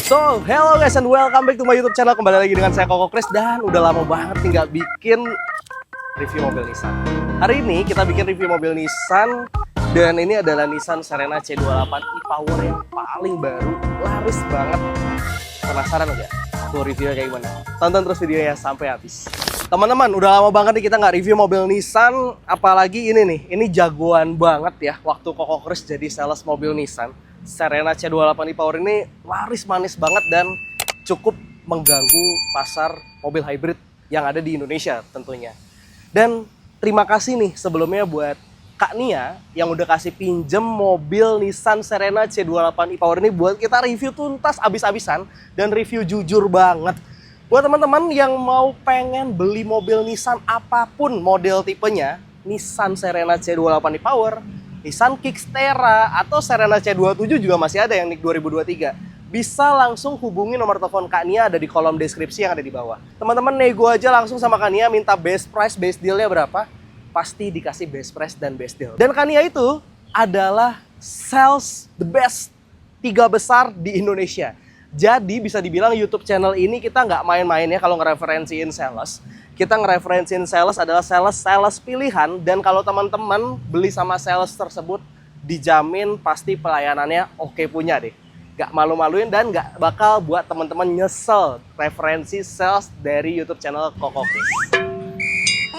So, hello guys and welcome back to my YouTube channel. Kembali lagi dengan saya Koko Kris dan udah lama banget nih nggak bikin review mobil Nissan. Hari ini kita bikin review mobil Nissan dan ini adalah Nissan Serena C28 e-Power yang paling baru, laris banget. Penasaran nggak tuh reviewnya kayak gimana? Tonton terus videonya sampai habis. Teman-teman, udah lama banget nih kita nggak review mobil Nissan, apalagi ini nih, ini jagoan banget ya waktu Koko Kris jadi sales mobil Nissan. Serena C28 e-Power ini laris manis banget dan cukup mengganggu pasar mobil hybrid yang ada di Indonesia tentunya. Dan terima kasih nih sebelumnya buat Kak Nia yang udah kasih pinjem mobil Nissan Serena C28 e-Power ini buat kita review tuntas abis-abisan dan review jujur banget. Buat teman-teman yang mau pengen beli mobil Nissan apapun model tipenya, Nissan Serena C28 e-Power, Nissan Kicks-Terra atau Serena C27 juga masih ada yang NIK 2023. Bisa langsung hubungi nomor telepon Kak Nia ada di kolom deskripsi yang ada di bawah. Teman-teman nego aja langsung sama Kak Nia, minta best price, best dealnya berapa. Pasti dikasih best price dan best deal. Dan Kak Nia itu adalah sales the best 3 besar di Indonesia. Jadi bisa dibilang YouTube channel ini kita nggak main-main ya kalau ngereferensiin sales. Kita ngereferensiin sales adalah sales pilihan, dan kalau teman-teman beli sama sales tersebut dijamin pasti pelayanannya oke punya deh. Gak malu-maluin dan gak bakal buat teman-teman nyesel referensi sales dari YouTube channel Koko Kris.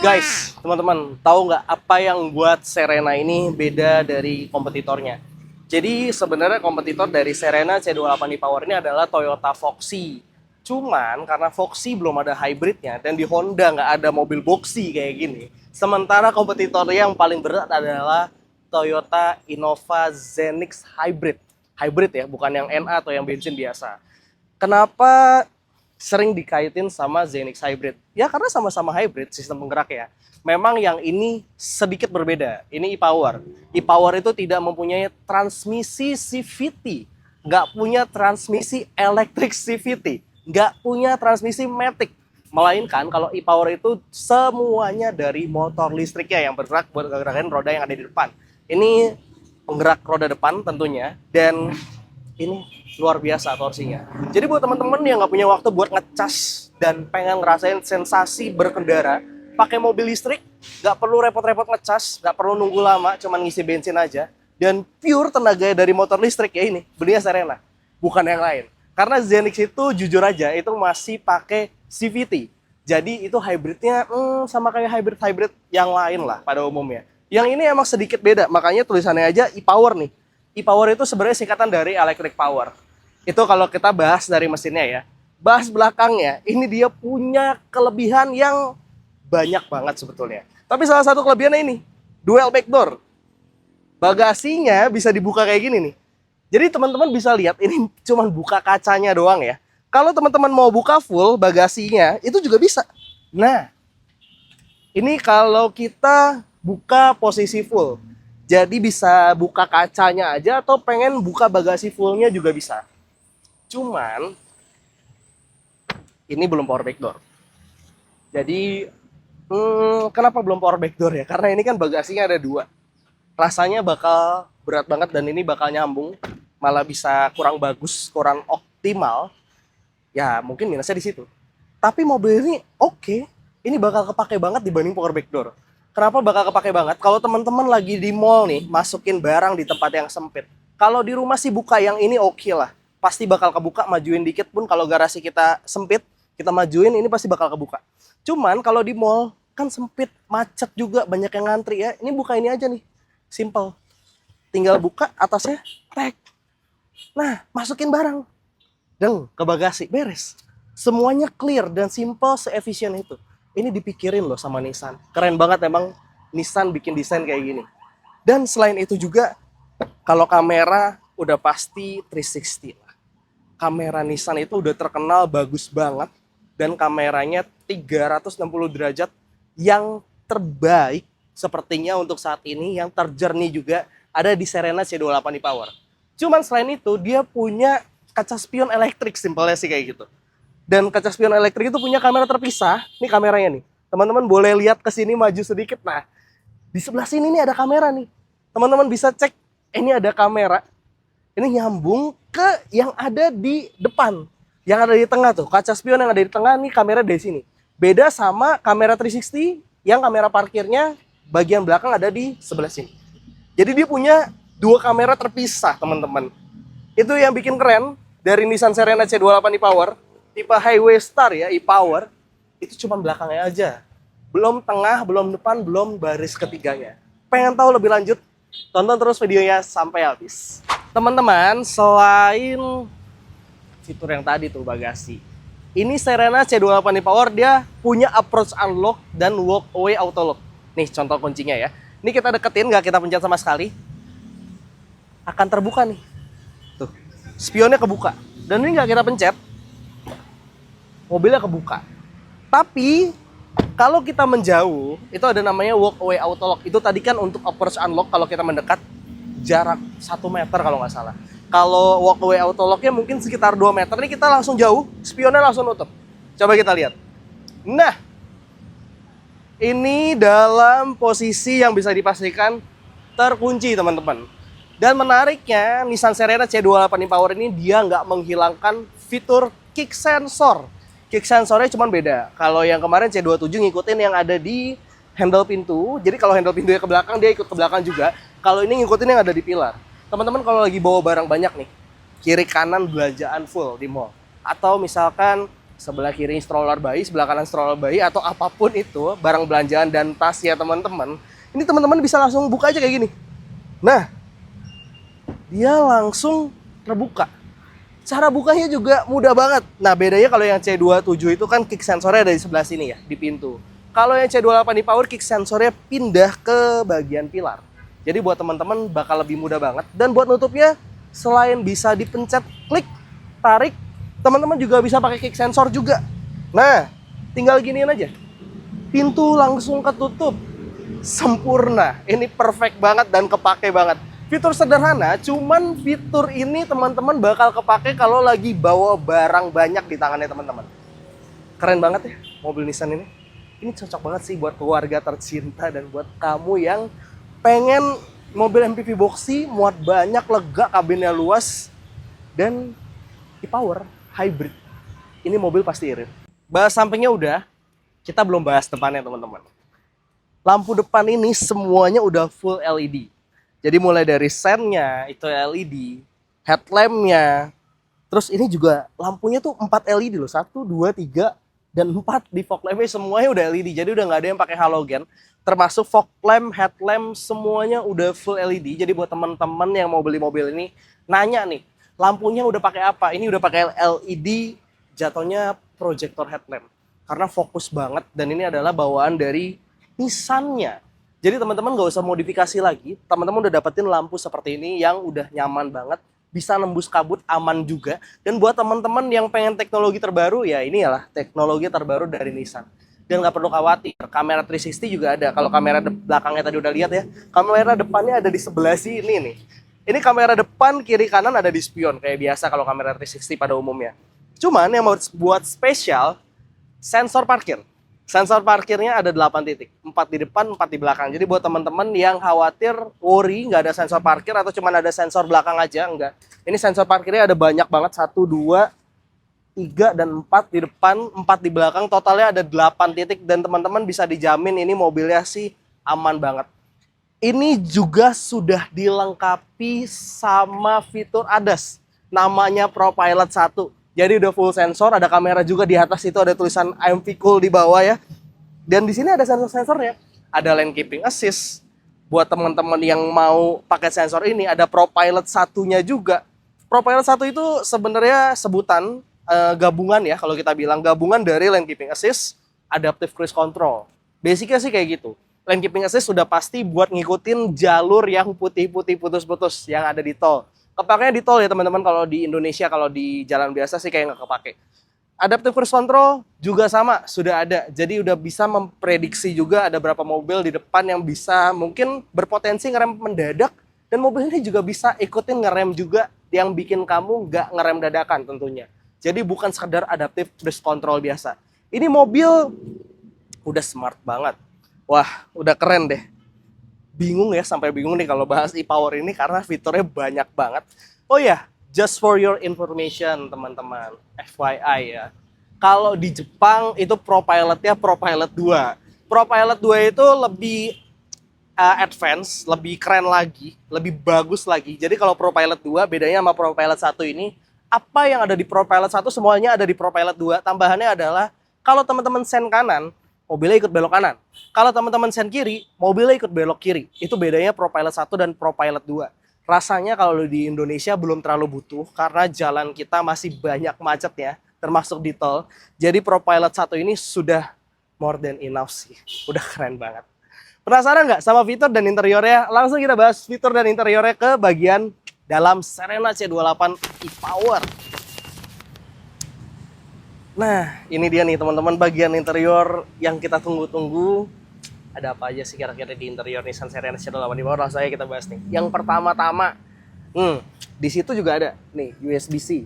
Guys, teman-teman tahu nggak apa yang buat Serena ini beda dari kompetitornya? Jadi sebenarnya kompetitor dari Serena C28 e-Power ini adalah Toyota Foxy. Cuman karena Foxy belum ada hybridnya dan di Honda nggak ada mobil boxy kayak gini. Sementara kompetitornya yang paling berat adalah Toyota Innova Zenix Hybrid. Hybrid ya, bukan yang NA atau yang bensin biasa. Kenapa sering dikaitin sama Zenix Hybrid? Ya karena sama-sama hybrid sistem penggerak ya. Memang yang ini sedikit berbeda. Ini e-Power. E-Power itu tidak mempunyai transmisi CVT. Nggak punya transmisi electric CVT. Nggak punya transmisi matic, melainkan kalau e-Power itu semuanya dari motor listriknya yang bergerak buat gerakan roda yang ada di depan. Ini penggerak roda depan tentunya, dan ini luar biasa torsinya. Jadi buat teman-teman yang nggak punya waktu buat ngecas dan pengen ngerasain sensasi berkendara pakai mobil listrik, nggak perlu repot-repot ngecas, nggak perlu nunggu lama, cuman ngisi bensin aja, dan pure tenaga dari motor listrik ya ini, belinya Serena, bukan yang lain. Karena Zenix itu jujur aja itu masih pakai CVT. Jadi itu hybridnya sama kayak hybrid yang lain lah pada umumnya. Yang ini emang sedikit beda, makanya tulisannya aja e-Power nih. E-Power itu sebenarnya singkatan dari electric power. Itu kalau kita bahas dari mesinnya ya. Bahas belakangnya, ini dia punya kelebihan yang banyak banget sebetulnya. Tapi salah satu kelebihannya ini, dual back door. Bagasinya bisa dibuka kayak gini nih. Jadi teman-teman bisa lihat ini cuma buka kacanya doang ya. Kalau teman-teman mau buka full bagasinya itu juga bisa. Nah, ini kalau kita buka posisi full. Jadi bisa buka kacanya aja atau pengen buka bagasi fullnya juga bisa. Cuman ini belum power back door. Jadi kenapa belum power back door ya? Karena ini kan bagasinya ada 2. Rasanya bakal berat banget dan ini bakal nyambung, malah bisa kurang bagus, kurang optimal. Ya mungkin minusnya di situ. Tapi mobil ini oke. Ini bakal kepake banget dibanding power back door. Kenapa bakal kepake banget? Kalau teman-teman lagi di mall nih, masukin barang di tempat yang sempit. Kalau di rumah sih buka yang ini oke lah. Pasti bakal kebuka, majuin dikit pun kalau garasi kita sempit, kita majuin ini pasti bakal kebuka. Cuman kalau di mall kan sempit, macet juga, banyak yang ngantri ya. Ini buka ini aja nih. Simple. Tinggal buka atasnya, tek. Nah, masukin barang. Deng, ke bagasi, beres. Semuanya clear dan simple, se-efisien itu. Ini dipikirin loh sama Nissan. Keren banget emang Nissan bikin desain kayak gini. Dan selain itu juga, kalau kamera udah pasti 360 lah. Kamera Nissan itu udah terkenal bagus banget. Dan kameranya 360 derajat yang terbaik sepertinya untuk saat ini, yang terjernih juga ada di Serena C28 e-Power. Cuman selain itu dia punya kaca spion elektrik, simpelnya sih kayak gitu. Dan kaca spion elektrik itu punya kamera terpisah. Ini kameranya nih. Teman-teman boleh lihat ke sini maju sedikit. Nah, di sebelah sini nih ada kamera nih. Teman-teman bisa cek, ini ada kamera. Ini nyambung ke yang ada di depan. Yang ada di tengah tuh, kaca spion yang ada di tengah nih kamera dari sini. Beda sama kamera 360 yang kamera parkirnya bagian belakang ada di sebelah sini. Jadi dia punya dua kamera terpisah, teman-teman. Itu yang bikin keren dari Nissan Serena C28 e-Power, tipe Highway Star ya, e-Power. Itu cuma belakangnya aja. Belum tengah, belum depan, belum baris ketiganya. Pengen tahu lebih lanjut? Tonton terus videonya sampai habis. Teman-teman, selain fitur yang tadi tuh bagasi, ini Serena C28 e-Power dia punya approach unlock dan walk away auto lock. Nih contoh kuncinya ya. Ini kita deketin, nggak kita pencet sama sekali, akan terbuka nih. Tuh, spionnya kebuka. Dan ini nggak kita pencet, mobilnya kebuka. Tapi kalau kita menjauh, itu ada namanya walk away auto lock. Itu tadi kan untuk approach unlock kalau kita mendekat jarak 1 meter kalau nggak salah. Kalau walkway auto lock-nya mungkin sekitar 2 meter. Ini kita langsung jauh, spionnya langsung nutup. Coba kita lihat. Nah, ini dalam posisi yang bisa dipastikan terkunci, teman-teman. Dan menariknya, Nissan Serena C28 e-Power ini dia nggak menghilangkan fitur kick sensor. Kick sensornya cuma beda. Kalau yang kemarin C27 ngikutin yang ada di handle pintu. Jadi kalau handle pintunya ke belakang, dia ikut ke belakang juga. Kalau ini ngikutin yang ada di pilar. Teman-teman kalau lagi bawa barang banyak nih, kiri kanan belanjaan full di mall, atau misalkan sebelah kiri stroller bayi, sebelah kanan stroller bayi, atau apapun itu barang belanjaan dan tas ya teman-teman, ini teman-teman bisa langsung buka aja kayak gini. Nah, dia langsung terbuka. Cara bukanya juga mudah banget. Nah, bedanya kalau yang C27 itu kan kick sensornya ada di sebelah sini ya, di pintu. Kalau yang C28 e-Power kick sensornya pindah ke bagian pilar. Jadi buat teman-teman bakal lebih mudah banget. Dan buat nutupnya, selain bisa dipencet, klik, tarik, teman-teman juga bisa pakai kick sensor juga. Nah, tinggal giniin aja. Pintu langsung ketutup. Sempurna. Ini perfect banget dan kepake banget. Fitur sederhana, cuman fitur ini teman-teman bakal kepake kalau lagi bawa barang banyak di tangannya teman-teman. Keren banget ya mobil Nissan ini. Ini cocok banget sih buat keluarga tercinta dan buat kamu yang pengen mobil MPV boxy, muat banyak, lega, kabinnya luas, dan e-Power, hybrid. Ini mobil pasti irit. Bahas sampingnya udah, kita belum bahas depannya teman-teman. Lampu depan ini semuanya udah full LED. Jadi mulai dari sennya itu LED, headlampnya, terus ini juga lampunya tuh 4 LED loh, 1, 2, 3, dan 4 di fog lampnya semuanya udah LED. Jadi udah nggak ada yang pakai halogen. Termasuk fog lamp, headlamp, semuanya udah full LED. Jadi buat teman-teman yang mau beli mobil ini, nanya nih, lampunya udah pakai apa? Ini udah pakai LED, jatuhnya projector headlamp. Karena fokus banget, dan ini adalah bawaan dari Nissan-nya. Jadi teman-teman nggak usah modifikasi lagi, teman-teman udah dapetin lampu seperti ini yang udah nyaman banget, bisa nembus kabut, aman juga. Dan buat teman-teman yang pengen teknologi terbaru, ya ini adalah teknologi terbaru dari Nissan. Dan nggak perlu khawatir, kamera 360 juga ada. Kalau kamera belakangnya tadi udah lihat ya, kamera depannya ada di sebelah sini nih. Ini kamera depan, kiri kanan ada di spion, kayak biasa kalau kamera 360 pada umumnya. Cuman yang mau buat spesial, sensor parkir. Sensor parkirnya ada 8 titik, 4 di depan, 4 di belakang. Jadi buat teman-teman yang khawatir, worry, nggak ada sensor parkir atau cuma ada sensor belakang aja, enggak. Ini sensor parkirnya ada banyak banget, 1, 2, 3 dan 4 di depan, 4 di belakang, totalnya ada 8 titik dan teman-teman bisa dijamin ini mobilnya sih aman banget. Ini juga sudah dilengkapi sama fitur ADAS, namanya ProPilot 1. Jadi udah full sensor, ada kamera juga di atas itu, ada tulisan I'm Cool di bawah ya. Dan di sini ada sensor-sensornya, ada lane keeping assist. Buat teman-teman yang mau pakai sensor ini, ada ProPilot 1-nya juga. ProPilot 1 itu sebenarnya sebutan gabungan ya, kalau kita bilang gabungan dari lane keeping assist, adaptive cruise control. Basicnya sih kayak gitu. Lane keeping assist sudah pasti buat ngikutin jalur yang putih-putih putus-putus yang ada di tol. Kepakainya di tol ya teman-teman, kalau di Indonesia, kalau di jalan biasa sih kayak nggak kepake. Adaptive cruise control juga sama, sudah ada. Jadi udah bisa memprediksi juga ada berapa mobil di depan yang bisa mungkin berpotensi ngerem mendadak. Dan mobil ini juga bisa ikutin ngerem juga yang bikin kamu nggak ngerem dadakan tentunya. Jadi bukan sekedar adaptive cruise control biasa. Ini mobil udah smart banget. Wah, udah keren deh. Bingung ya, sampai bingung nih kalau bahas e-Power ini karena fiturnya banyak banget. Oh ya, Just for your information teman-teman, FYI ya. Kalau di Jepang itu ProPilot-nya ProPilot 2. ProPilot 2 itu lebih advance, lebih keren lagi, lebih bagus lagi. Jadi kalau ProPilot 2 bedanya sama ProPilot 1 ini, apa yang ada di ProPilot 1 semuanya ada di ProPilot 2. Tambahannya adalah kalau teman-teman sen kanan, mobilnya ikut belok kanan. Kalau teman-teman sen kiri, mobilnya ikut belok kiri. Itu bedanya ProPilot 1 dan ProPilot 2. Rasanya kalau di Indonesia belum terlalu butuh karena jalan kita masih banyak macetnya, termasuk di tol. Jadi ProPilot 1 ini sudah more than enough sih. Udah keren banget. Penasaran nggak sama fitur dan interiornya? Langsung kita bahas fitur dan interiornya ke bagian dalam Serena C28 e-Power. Nah, ini dia nih teman-teman bagian interior yang kita tunggu-tunggu. Ada apa aja sih kira-kira di interior Nissan Serena C28 e-Power? Langsung aja kita bahas nih. Yang pertama-tama, di situ juga ada nih USB-C.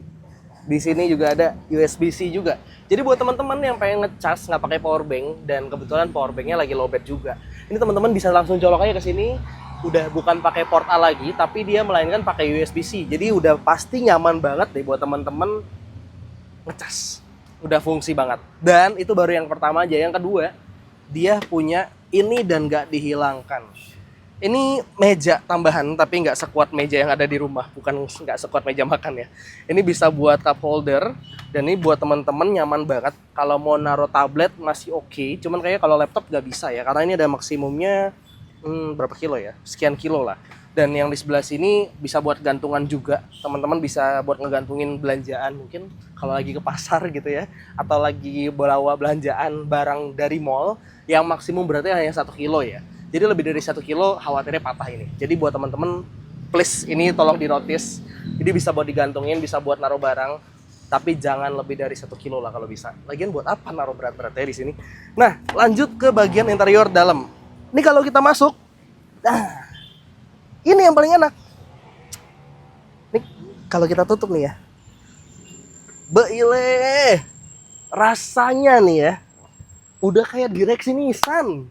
Di sini juga ada USB-C juga. Jadi buat teman-teman yang pengen ngecas nggak pakai power bank dan kebetulan power banknya lagi lowbat juga, ini teman-teman bisa langsung colok aja ke sini. Udah bukan pakai port A lagi, tapi dia melainkan pakai USB-C. Jadi udah pasti nyaman banget deh buat teman-teman ngecas. Udah fungsi banget. Dan itu baru yang pertama aja. Yang kedua, dia punya ini dan nggak dihilangkan. Ini meja tambahan, tapi nggak sekuat meja yang ada di rumah. Bukan nggak sekuat meja makan ya. Ini bisa buat cup holder. Dan ini buat teman-teman nyaman banget. Kalau mau naruh tablet masih oke. Cuman kayaknya kalau laptop nggak bisa ya. Karena ini ada maksimumnya berapa kilo ya? Sekian kilo lah. Dan yang di sebelah sini bisa buat gantungan juga. Teman-teman bisa buat ngegantungin belanjaan. Mungkin kalau lagi ke pasar gitu ya. Atau lagi bawa belanjaan barang dari mall. Yang maksimum berarti hanya 1 kilo ya. Jadi lebih dari 1 kilo khawatirnya patah ini. Jadi buat teman-teman, please ini tolong di notice. Jadi bisa buat digantungin, bisa buat naruh barang. Tapi jangan lebih dari 1 kilo lah kalau bisa. Lagian buat apa naruh berat-beratnya di sini? Nah, lanjut ke bagian interior dalam. Ini kalau kita masuk, nah, ini yang paling enak. Nih, kalau kita tutup nih ya. Beile, rasanya nih ya, udah kayak direksi Nissan.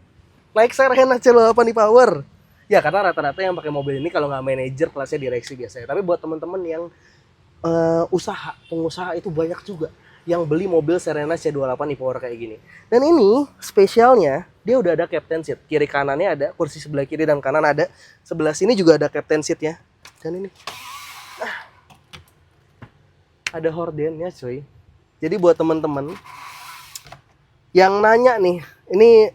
Naik Serena C28 e-Power. Ya karena rata-rata yang pakai mobil ini kalau nggak manajer kelasnya direksi biasanya. Tapi buat teman-teman yang pengusaha itu banyak juga yang beli mobil Serena C28 e-Power kayak gini. Dan ini spesialnya dia udah ada captain seat. Kiri kanannya ada, kursi sebelah kiri dan kanan ada. Sebelah sini juga ada captain seat ya. Dan ini ada hordennya cuy. Jadi buat teman-teman yang nanya nih, ini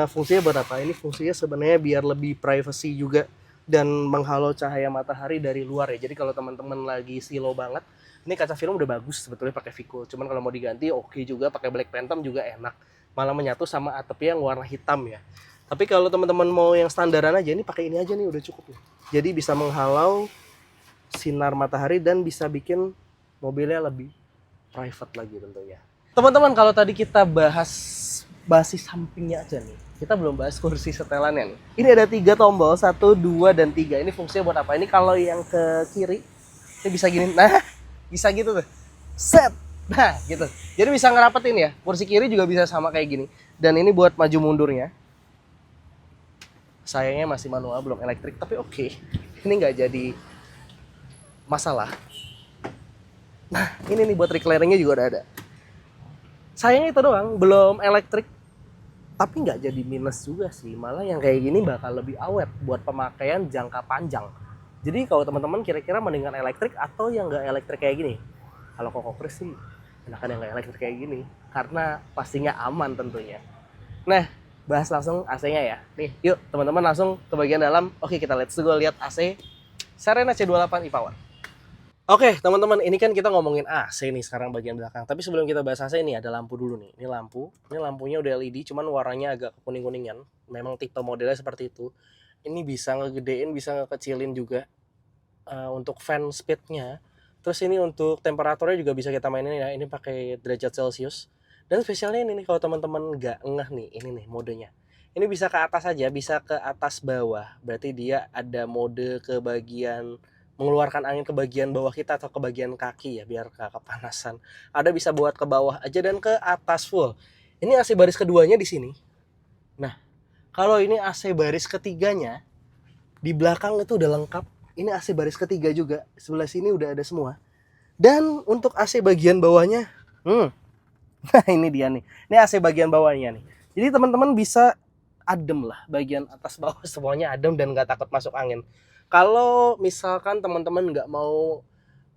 fungsinya buat apa? Ini fungsinya sebenarnya biar lebih privacy juga dan menghalau cahaya matahari dari luar ya. Jadi kalau teman-teman lagi silo banget, ini kaca film udah bagus sebetulnya pakai Vico. Cuman kalau mau diganti oke juga, pakai Black Phantom juga enak. Malah menyatu sama atapnya yang warna hitam ya. Tapi kalau teman-teman mau yang standaran aja, ini pakai ini aja nih udah cukup nih. Jadi bisa menghalau sinar matahari dan bisa bikin mobilnya lebih private lagi tentunya. Teman-teman, kalau tadi kita bahas basis sampingnya aja nih, kita belum bahas kursi setelannya nih. Ini ada 3 tombol, 1, 2, dan 3. Ini fungsinya buat apa? Ini kalau yang ke kiri, ini bisa gini, nah bisa gitu tuh, set, nah gitu. Jadi bisa ngerapetin ya, kursi kiri juga bisa sama kayak gini. Dan ini buat maju mundurnya. Sayangnya masih manual, belum elektrik, tapi oke. Ini nggak jadi masalah. Nah ini nih buat reclining-nya juga udah ada. Sayangnya itu doang, belum elektrik. Tapi nggak jadi minus juga sih, malah yang kayak gini bakal lebih awet buat pemakaian jangka panjang. Jadi kalau teman-teman kira-kira mendingan elektrik atau yang nggak elektrik kayak gini? Kalau Koko Chris sih enakan yang nggak elektrik kayak gini, karena pastinya aman tentunya. Nah, bahas langsung AC-nya ya. Nih, yuk teman-teman langsung ke bagian dalam. Oke, kita let's go lihat AC Serena C28 e-Power. Oke, teman-teman, ini kan kita ngomongin AC nih sekarang bagian belakang. Tapi sebelum kita bahas AC, ini ada lampu dulu nih. Ini lampu. Ini lampunya udah LED, cuman warnanya agak kuning-kuningan. Memang tipe modelnya seperti itu. Ini bisa ngegedein, bisa ngekecilin juga. Untuk fan speednya. Terus ini untuk temperaturnya juga bisa kita mainin ya. Ini pakai derajat Celcius. Dan spesialnya ini nih, kalau teman-teman nggak ngeh nih, ini nih modenya. Ini bisa ke atas aja, bisa ke atas bawah. Berarti dia ada mode ke bagian mengeluarkan angin ke bagian bawah kita atau ke bagian kaki ya biar gak kepanasan. Ada bisa buat ke bawah aja dan ke atas full. Ini AC baris keduanya di sini. Nah, kalau ini AC baris ketiganya di belakang itu udah lengkap. Ini AC baris ketiga juga. Sebelah sini udah ada semua. Dan untuk AC bagian bawahnya, nah ini dia nih. Ini AC bagian bawahnya nih. Jadi teman-teman bisa adem lah, bagian atas bawah semuanya adem dan nggak takut masuk angin. Kalau misalkan teman-teman nggak mau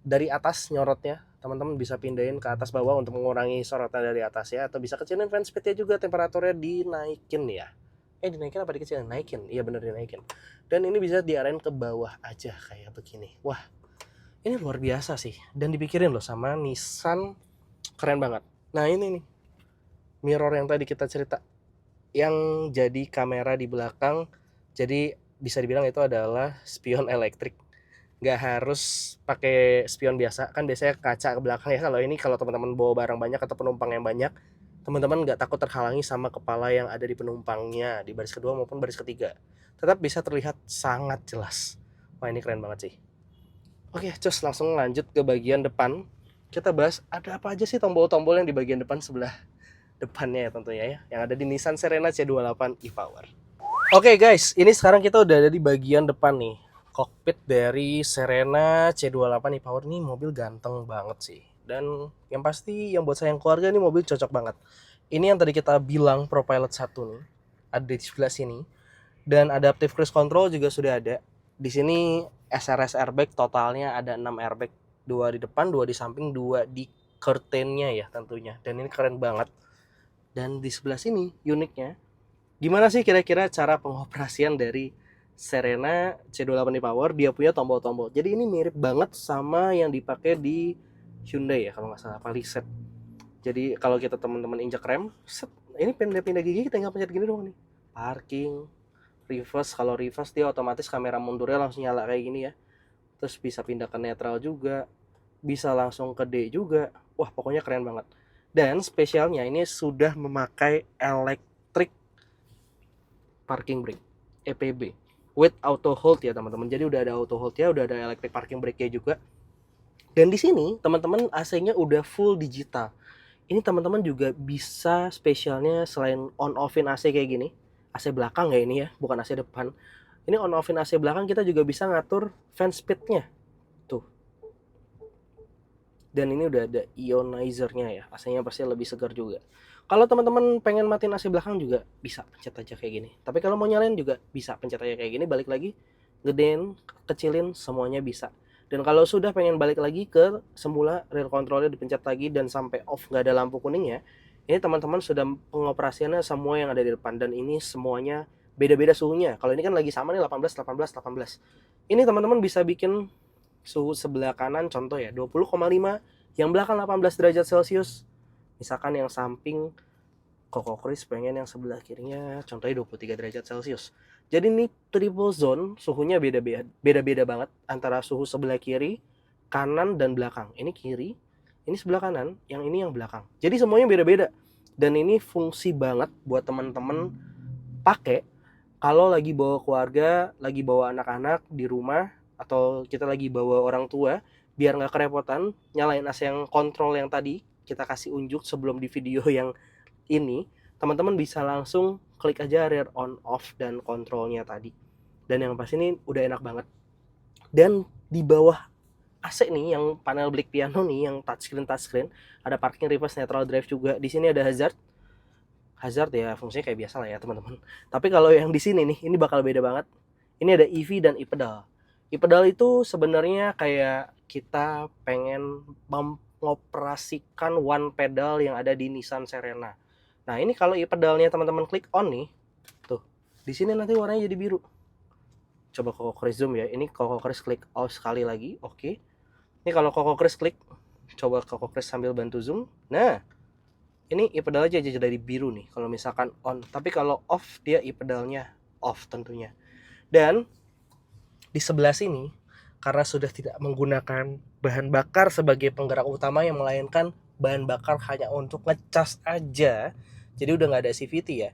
dari atas nyorotnya, teman-teman bisa pindahin ke atas bawah untuk mengurangi sorotan dari atas ya, atau bisa kecilin fan speednya juga, temperaturnya dinaikin ya. Dinaikin apa dikecilin? Naikin, iya bener dinaikin. Dan ini bisa diarahin ke bawah aja kayak begini. Wah, ini luar biasa sih, dan dipikirin loh sama Nissan, keren banget. Nah ini nih, mirror yang tadi kita cerita, yang jadi kamera di belakang, jadi bisa dibilang itu adalah spion elektrik. Nggak harus pakai spion biasa, kan biasanya kaca ke belakang ya. Kalau ini, kalau teman-teman bawa barang banyak atau penumpang yang banyak, teman-teman nggak takut terhalangi sama kepala yang ada di penumpangnya di baris kedua maupun baris ketiga, tetap bisa terlihat sangat jelas. Wah ini keren banget sih. Oke, cus langsung lanjut ke bagian depan. Kita bahas ada apa aja sih tombol-tombol yang di bagian depan sebelah depannya ya tentunya ya, yang ada di Nissan Serena C28 e-Power. Oke guys, ini sekarang kita udah ada di bagian depan nih, kokpit dari Serena C28 e-Power. Ini mobil ganteng banget sih, dan yang pasti yang buat sayang keluarga ini mobil cocok banget. Ini yang tadi kita bilang ProPilot 1 nih, ada di sebelah sini, dan adaptive cruise control juga sudah ada. Di sini SRS airbag, totalnya ada 6 airbag, 2 di depan, 2 di samping, 2 di curtainnya ya tentunya. Dan ini keren banget. Dan di sebelah sini uniknya, gimana sih kira-kira cara pengoperasian dari Serena C28 e-Power? Dia punya tombol-tombol. Jadi ini mirip banget sama yang dipakai di Hyundai ya kalau nggak salah, Palisade. Jadi kalau kita teman-teman injek rem, set, ini pindah-pindah gigi tinggal pencet gini doang nih. Parking, reverse, kalau reverse dia otomatis kamera mundurnya langsung nyala kayak gini ya. Terus bisa pindah ke netral juga, bisa langsung ke D juga. Wah pokoknya keren banget. Dan spesialnya ini sudah memakai electric parking brake, EPB, with auto hold ya teman-teman. Jadi udah ada auto hold ya, udah ada electric parking brake-nya juga. Dan di sini teman-teman AC-nya udah full digital. Ini teman-teman juga bisa spesialnya selain on offin AC kayak gini, AC belakang ya ini ya, bukan AC depan. Ini on offin AC belakang kita juga bisa ngatur fan speednya. Tuh. Dan ini udah ada ionizer-nya ya, AC-nya pasti lebih segar juga. Kalau teman-teman pengen matiin AC belakang juga bisa pencet aja kayak gini. Tapi kalau mau nyalain juga bisa pencet aja kayak gini, balik lagi, gedein, kecilin, semuanya bisa. Dan kalau sudah pengen balik lagi ke semula, rear controlnya dipencet lagi dan sampai off nggak ada lampu kuningnya, ini teman-teman sudah pengoperasiannya semua yang ada di depan, dan ini semuanya beda-beda suhunya. Kalau ini kan lagi sama nih 18, 18, 18. Ini teman-teman bisa bikin suhu sebelah kanan contoh ya 20,5, yang belakang 18 derajat Celcius. Misalkan yang samping Coco Chris pengen yang sebelah kirinya contohnya 23 derajat Celcius. Jadi ini triple zone, suhunya beda-beda banget antara suhu sebelah kiri, kanan, dan belakang. Ini kiri, ini sebelah kanan, yang ini yang belakang. Jadi semuanya beda-beda. Dan ini fungsi banget buat teman-teman pakai kalau lagi bawa keluarga, lagi bawa anak-anak di rumah, atau kita lagi bawa orang tua, biar nggak kerepotan nyalain AC yang kontrol yang tadi kita kasih unjuk sebelum di video yang ini, teman-teman bisa langsung klik aja rear on off dan kontrolnya tadi. Dan yang pasti ini udah enak banget. Dan di bawah AC nih yang panel Black Piano nih yang touchscreen, ada parking, reverse, neutral, drive juga. Di sini ada hazard ya, fungsinya kayak biasa lah ya teman-teman. Tapi kalau yang di sini nih, ini bakal beda banget. Ini ada EV dan e-pedal. E-pedal itu sebenarnya kayak kita pengen mengoperasikan one pedal yang ada di Nissan Serena. Nah ini kalau e-pedalnya teman-teman klik on nih, tuh di sini nanti warnanya jadi biru. Coba Coco Chris zoom ya. Ini Coco Chris klik off sekali lagi, oke. Ini kalau Coco Chris klik, coba Coco Chris sambil bantu zoom. Nah ini e-pedal aja jadi biru nih kalau misalkan on. Tapi kalau off dia e-pedalnya off tentunya. Dan di sebelah sini, karena sudah tidak menggunakan bahan bakar sebagai penggerak utama yang melainkan bahan bakar hanya untuk ngecas aja, jadi udah nggak ada CVT ya.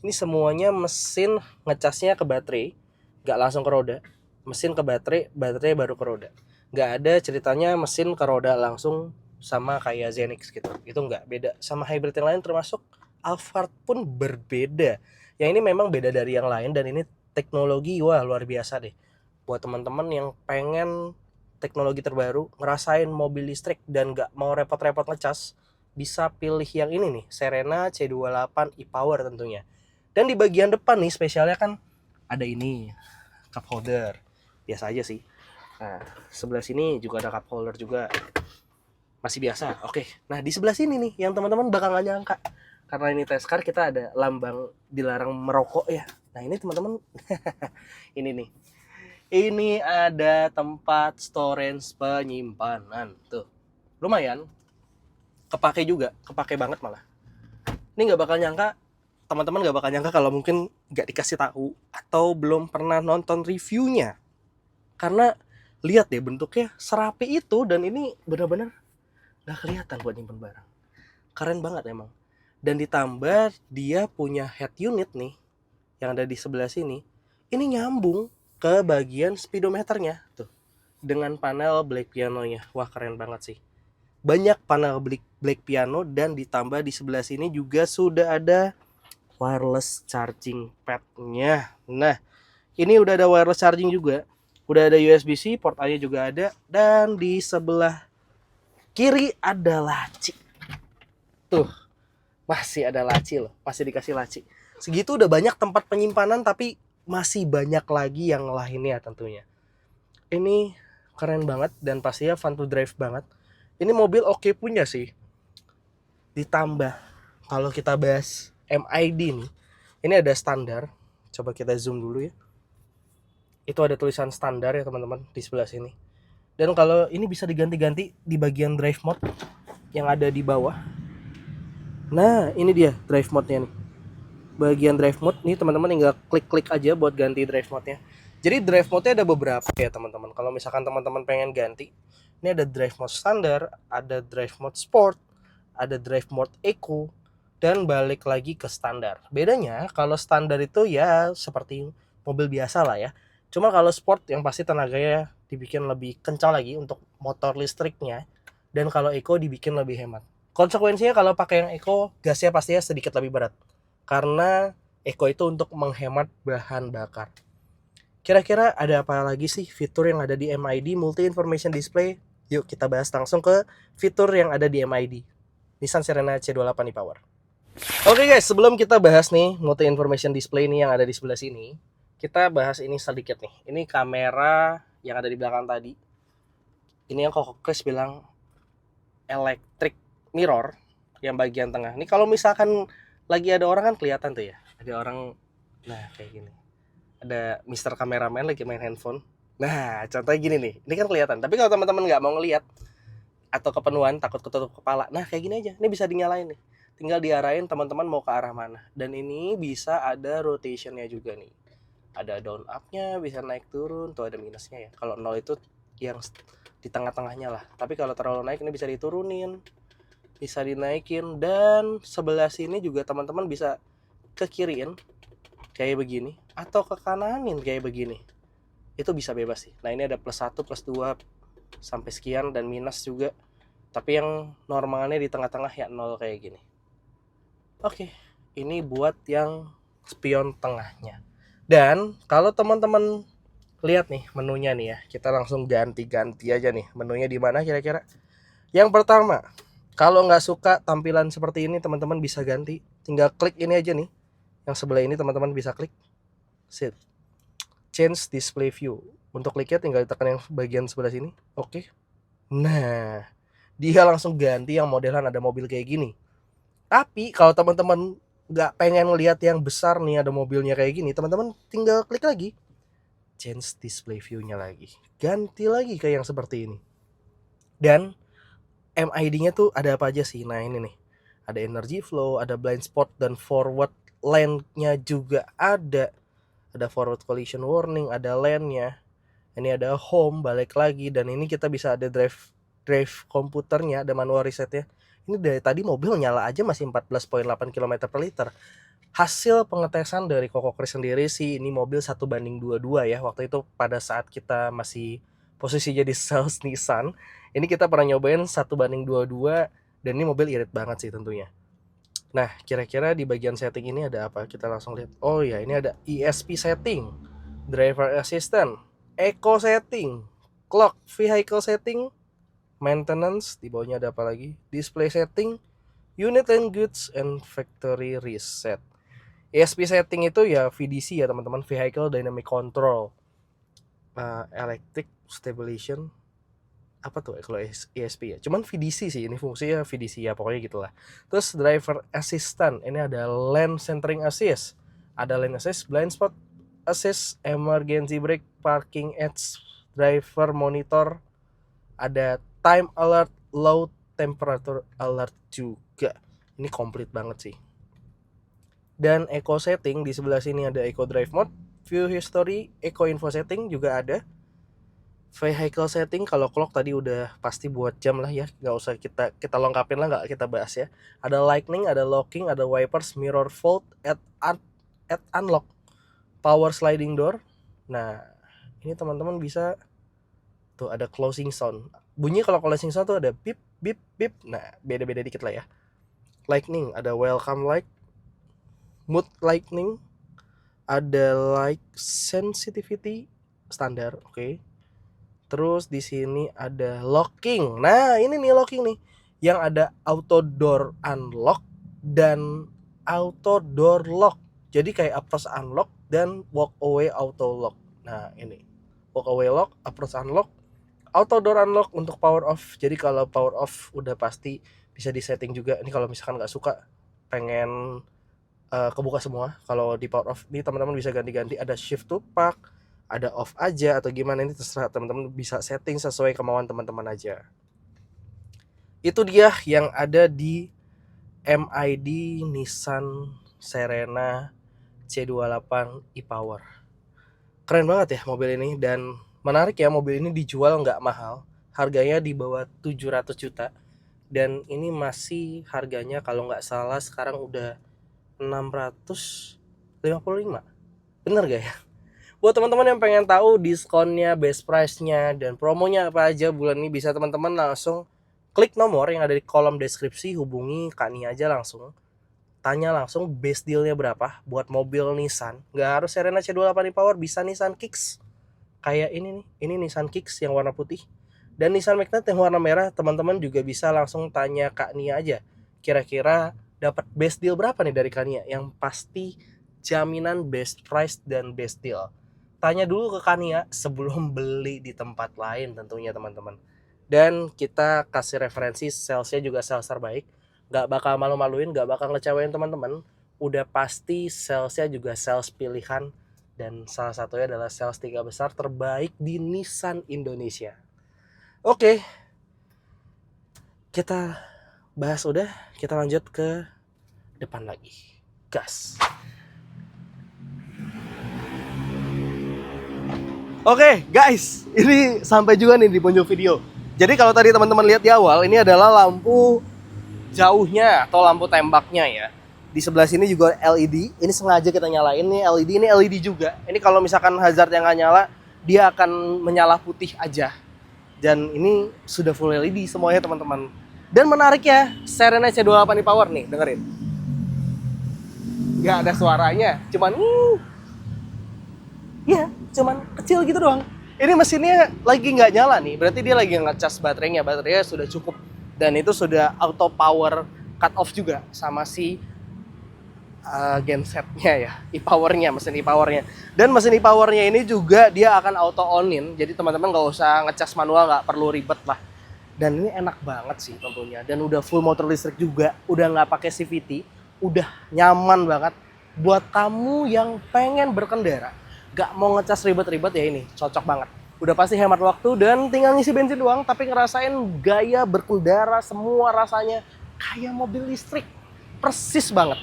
Ini semuanya mesin ngecasnya ke baterai, nggak langsung ke roda. Mesin ke baterai, baterai baru ke roda. Nggak ada ceritanya mesin ke roda langsung sama kayak Zenix gitu. Itu nggak, beda sama hybrid yang lain, termasuk Alphard pun berbeda. Yang ini memang beda dari yang lain, dan ini teknologi wah luar biasa deh. Buat teman-teman yang pengen teknologi terbaru, ngerasain mobil listrik dan nggak mau repot-repot ngecas, bisa pilih yang ini nih, Serena C28 e-Power tentunya. Dan di bagian depan nih spesialnya kan ada ini, cup holder. Biasa aja sih. Nah, sebelah sini juga ada cup holder juga. Masih biasa. Oke. Nah, di sebelah sini nih yang teman-teman bakal nggak nyangka. Karena ini test car, kita ada lambang dilarang merokok ya. Nah, ini teman-teman ini nih. Ini ada tempat storage penyimpanan. Tuh. Lumayan. Kepake juga, kepake banget malah. Ini nggak bakal nyangka, teman-teman nggak bakal nyangka kalau mungkin nggak dikasih tahu atau belum pernah nonton reviewnya. Karena lihat deh bentuknya serapi itu, dan ini benar-benar nggak kelihatan buat nyimpen barang. Keren banget emang. Dan ditambah dia punya head unit nih yang ada di sebelah sini. Ini nyambung ke bagian speedometernya tuh dengan panel black pianonya. Wah, keren banget sih. Banyak panel black piano, dan ditambah di sebelah sini juga sudah ada wireless charging pad-nya. Nah, ini udah ada wireless charging juga. Udah ada USB-C, port A-nya juga ada, dan di sebelah kiri ada laci. Tuh, masih ada laci loh, masih dikasih laci. Segitu udah banyak tempat penyimpanan, tapi masih banyak lagi yang lainnya tentunya. Ini keren banget dan pastinya fun to drive banget. Ini mobil oke punya sih. Ditambah kalau kita bahas MID nih, ini ada standar. Coba kita zoom dulu ya. Itu ada tulisan standar ya teman-teman di sebelah sini. Dan kalau ini bisa diganti-ganti di bagian drive mode yang ada di bawah. Nah, ini dia drive mode-nya nih. Bagian drive mode nih teman-teman tinggal klik-klik aja buat ganti drive mode-nya. Jadi drive mode-nya ada beberapa ya teman-teman. Kalau misalkan teman-teman pengen ganti, ini ada drive mode standar, ada drive mode sport, ada drive mode eco, dan balik lagi ke standar. Bedanya kalau standar itu ya seperti mobil biasa lah ya. Cuma kalau sport yang pasti tenaganya dibikin lebih kencang lagi untuk motor listriknya, dan kalau eco dibikin lebih hemat. Konsekuensinya kalau pakai yang eco, gasnya pastinya sedikit lebih berat. Karena eco itu untuk menghemat bahan bakar. Kira-kira ada apa lagi sih fitur yang ada di MID Multi Information Display? Yuk kita bahas langsung ke fitur yang ada di MID Nissan Serena C28 e-Power. Oke guys, sebelum kita bahas nih Multi Information Display ini yang ada di sebelah sini, kita bahas ini sedikit nih. Ini kamera yang ada di belakang tadi. Ini yang Koko Chris bilang electric mirror yang bagian tengah. Ini kalau misalkan lagi ada orang kan kelihatan tuh ya. Ada orang, nah kayak gini. Ada Mr. Kameraman lagi main handphone. Nah, contohnya gini nih. Ini kan kelihatan. Tapi kalau teman-teman nggak mau ngelihat atau kepenuhan, takut ketutup kepala, nah kayak gini aja. Ini bisa dinyalain nih. Tinggal diarahin teman-teman mau ke arah mana. Dan ini bisa ada rotationnya juga nih. Ada down up-nya, bisa naik turun. Tuh ada minusnya ya. Kalau 0 itu yang di tengah-tengahnya lah. Tapi kalau terlalu naik ini bisa diturunin, bisa dinaikin. Dan sebelah sini juga teman-teman bisa ke kiriin kayak begini, atau ke kananin kayak begini. Itu bisa bebas sih. Nah ini ada plus 1, plus 2 sampai sekian, dan minus juga. Tapi yang normalnya di tengah-tengah ya 0 kayak gini. Oke, ini buat yang spion tengahnya. Dan kalau teman-teman lihat nih menunya nih ya, kita langsung ganti-ganti aja nih. Menunya di mana kira-kira? Yang pertama, kalau nggak suka tampilan seperti ini, teman-teman bisa ganti. Tinggal klik ini aja nih. Yang sebelah ini teman-teman bisa klik. Set. Change display view. Untuk kliknya tinggal ditekan yang bagian sebelah sini. Oke. Nah, dia langsung ganti yang modelan ada mobil kayak gini. Tapi kalau teman-teman nggak pengen lihat yang besar nih ada mobilnya kayak gini, teman-teman tinggal klik lagi. Change display view-nya lagi. Ganti lagi ke yang seperti ini. Dan MID-nya tuh ada apa aja sih? Nah ini nih. Ada energy flow, ada blind spot, dan forward lane-nya juga ada. Ada forward collision warning, ada lane-nya. Ini ada home, balik lagi. Dan ini kita bisa ada drive komputernya, ada manual reset-nya. Ini dari tadi mobil nyala aja masih 14,8 km per liter. Hasil pengetesan dari Koko Chris sendiri sih, ini mobil 1:22 ya. Waktu itu pada saat kita masih posisi jadi sales Nissan, ini kita pernah nyobain 1:22, dan ini mobil irit banget sih tentunya. Nah, kira-kira di bagian setting ini ada apa? Kita langsung lihat. Oh ya, ini ada ESP setting, driver assistant, eco setting, Clock, vehicle setting, maintenance, di bawahnya ada apa lagi? Display setting, unit and goods, and factory reset. ESP setting itu ya VDC ya teman-teman, vehicle dynamic control, electric stabilization, apa tuh kalau ESP ya? Cuman VDC sih, ini fungsinya VDC ya, pokoknya gitulah. Terus driver assistant, ini ada lane centering assist, ada lane assist, blind spot assist, emergency brake, parking aids, driver monitor, ada time alert, low temperature alert juga. Ini komplit banget sih. Dan eco setting di sebelah sini ada eco drive mode, view history, eco info setting juga ada. Vehicle setting, kalau clock tadi udah pasti buat jam lah ya, nggak usah kita lengkapin lah, nggak kita bahas ya. Ada lightning, ada locking, ada wipers, mirror fold, add unlock, power sliding door. Nah ini teman-teman bisa tuh ada closing sound. Bunyi kalau closing sound tuh ada beep beep beep. Nah beda-beda dikit lah ya. Lightning, ada welcome light, mood lightning, ada light sensitivity standar, oke. Terus di sini ada locking. Nah, ini nih locking nih. Yang ada auto door unlock dan auto door lock. Jadi kayak approach unlock dan walk away auto lock. Nah, ini. Walk away lock, approach unlock, auto door unlock untuk power off. Jadi kalau power off udah pasti bisa disetting juga. Ini kalau misalkan nggak suka pengen kebuka semua. Kalau di power off ini teman-teman bisa ganti-ganti, ada shift to park, ada off aja atau gimana, ini terserah teman-teman, bisa setting sesuai kemauan teman-teman aja. Itu dia yang ada di MID Nissan Serena C28 e-Power. Keren banget ya mobil ini, dan menarik ya, mobil ini dijual nggak mahal, harganya di bawah 700 juta, dan ini masih harganya kalau nggak salah sekarang udah 655, bener gak ya? Buat teman-teman yang pengen tahu diskonnya, best price-nya, dan promonya apa aja bulan ini, bisa teman-teman langsung klik nomor yang ada di kolom deskripsi, hubungi Kak Nia aja langsung. Tanya langsung best deal-nya berapa buat mobil Nissan. Nggak harus Serena C28 e-Power, bisa Nissan Kicks. Kayak ini nih, ini Nissan Kicks yang warna putih. Dan Nissan Magnet yang warna merah, teman-teman juga bisa langsung tanya Kak Nia aja. Kira-kira dapat best deal berapa nih dari Kak Nia? Yang pasti jaminan best price dan best deal. Tanya dulu ke Kak Nia sebelum beli di tempat lain tentunya teman-teman. Dan kita kasih referensi salesnya juga sales terbaik. Gak bakal malu-maluin, gak bakal ngecewain teman-teman. Udah pasti salesnya juga sales pilihan. Dan salah satunya adalah sales 3 besar terbaik di Nissan Indonesia. Oke, kita bahas udah, kita lanjut ke depan lagi. Gas! Oke guys, ini sampai juga nih di penghujung video. Jadi kalau tadi teman-teman lihat di awal, ini adalah lampu jauhnya atau lampu tembaknya ya. Di sebelah sini juga LED, ini sengaja kita nyalain nih LED, ini LED juga. Ini kalau misalkan hazard yang nggak nyala, dia akan menyala putih aja. Dan ini sudah full LED semuanya teman-teman. Dan menarik ya, Serena C28 e-Power nih, dengerin. Nggak ada suaranya, cuman ya, cuman kecil gitu doang. Ini mesinnya lagi nggak nyala nih, berarti dia lagi ngecas baterainya. Baterainya sudah cukup, dan itu sudah auto power cut off juga sama si gensetnya ya, e-Powernya, mesin e-Powernya. Dan mesin e-Powernya ini juga dia akan auto on-in, jadi teman-teman nggak usah ngecas manual, nggak perlu ribet lah. Dan ini enak banget sih tentunya, dan udah full motor listrik juga, udah nggak pakai CVT, udah nyaman banget buat kamu yang pengen berkendara. Gak mau ngecas ribet-ribet ya, ini cocok banget. Udah pasti hemat waktu dan tinggal ngisi bensin doang, tapi ngerasain gaya berkendara semua rasanya kayak mobil listrik. Persis banget.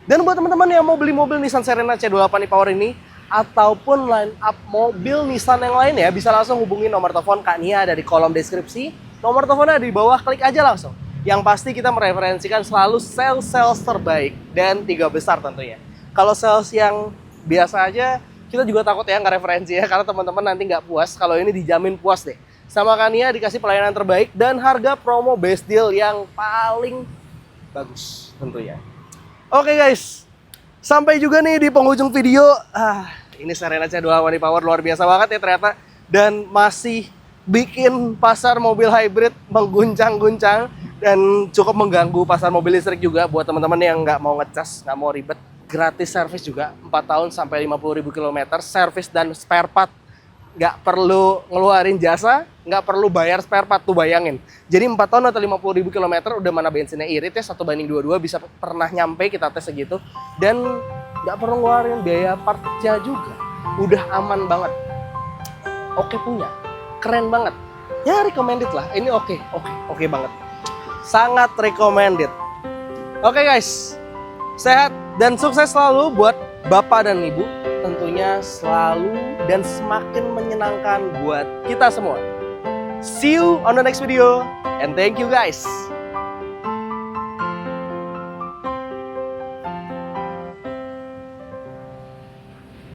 Dan buat teman-teman yang mau beli mobil Nissan Serena C28 e-Power ini ataupun line up mobil Nissan yang lain ya, bisa langsung hubungi nomor telepon Kak Nia dari kolom deskripsi. Nomor teleponnya di bawah, klik aja langsung. Yang pasti kita mereferensikan selalu sales terbaik dan 3 besar tentunya. Kalau sales yang biasa aja, kita juga takut ya nggak referensi ya, karena teman-teman nanti nggak puas. Kalau ini dijamin puas deh. Sama Kak Nia dikasih pelayanan terbaik dan harga promo best deal yang paling bagus tentunya. Oke guys, sampai juga nih di penghujung video. Ini Serena C28 e-Power luar biasa banget ya ternyata. Dan masih bikin pasar mobil hybrid mengguncang-guncang dan cukup mengganggu pasar mobil listrik juga buat teman-teman yang nggak mau ngecas, nggak mau ribet. Gratis servis juga, 4 tahun sampai 50.000 km, servis dan spare part. Nggak perlu ngeluarin jasa, nggak perlu bayar spare part, tuh bayangin. Jadi 4 tahun atau 50.000 km udah mana bensinnya irit ya, 1:22 bisa pernah nyampe kita tes segitu. Dan nggak perlu ngeluarin biaya partnya juga. Udah aman banget. Oke punya. Keren banget. Ya recommended lah. Ini oke banget. Sangat recommended. Oke guys. Sehat dan sukses selalu buat Bapak dan Ibu. Tentunya selalu dan semakin menyenangkan buat kita semua. See you on the next video and thank you guys.